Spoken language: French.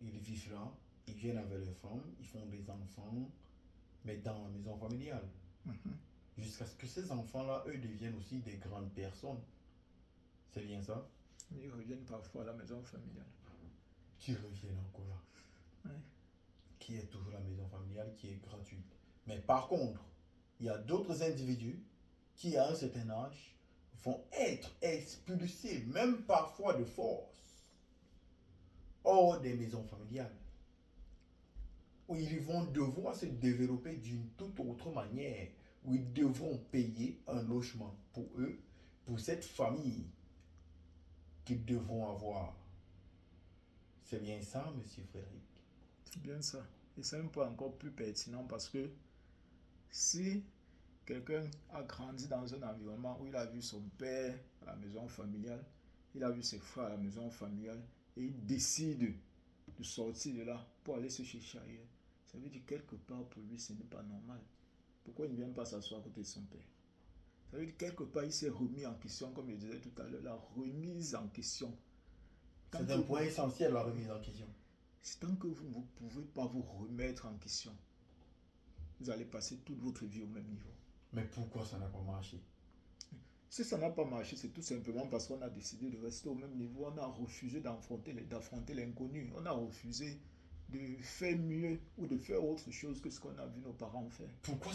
ils vivent là, ils viennent avec leurs femmes, ils font des enfants, mais dans la maison familiale. Mhm. Jusqu'à ce que ces enfants-là, eux, deviennent aussi des grandes personnes. C'est bien ça? Ils reviennent parfois à la maison familiale. Qui reviennent encore là. Ouais. Qui est toujours la maison familiale, qui est gratuite. Mais par contre, il y a d'autres individus qui, à un certain âge, vont être expulsés, même parfois de force, hors des maisons familiales, où ils vont devoir se développer d'une toute autre manière, où ils devront payer un logement pour eux, pour cette famille qu'ils devront avoir. C'est bien ça, monsieur Frédéric. C'est bien ça. Et c'est un point encore plus pertinent parce que si quelqu'un a grandi dans un environnement où il a vu son père à la maison familiale, il a vu ses frères à la maison familiale, et il décide de sortir de là pour aller se chercher ailleurs, ça veut dire quelque part pour lui ce n'est pas normal. Pourquoi il ne vient pas s'asseoir à côté de son père? Ça veut dire quelque part il s'est remis en question, comme je disais tout à l'heure, la remise en question. Tant C'est que un point vous, essentiel, la remise en question. tant que vous ne pouvez pas vous remettre en question, vous allez passer toute votre vie au même niveau. Mais pourquoi ça n'a pas marché? Si ça n'a pas marché, c'est tout simplement parce qu'on a décidé de rester au même niveau. On a refusé d'affronter l'inconnu. On a refusé de faire mieux ou de faire autre chose que ce qu'on a vu nos parents faire. Pourquoi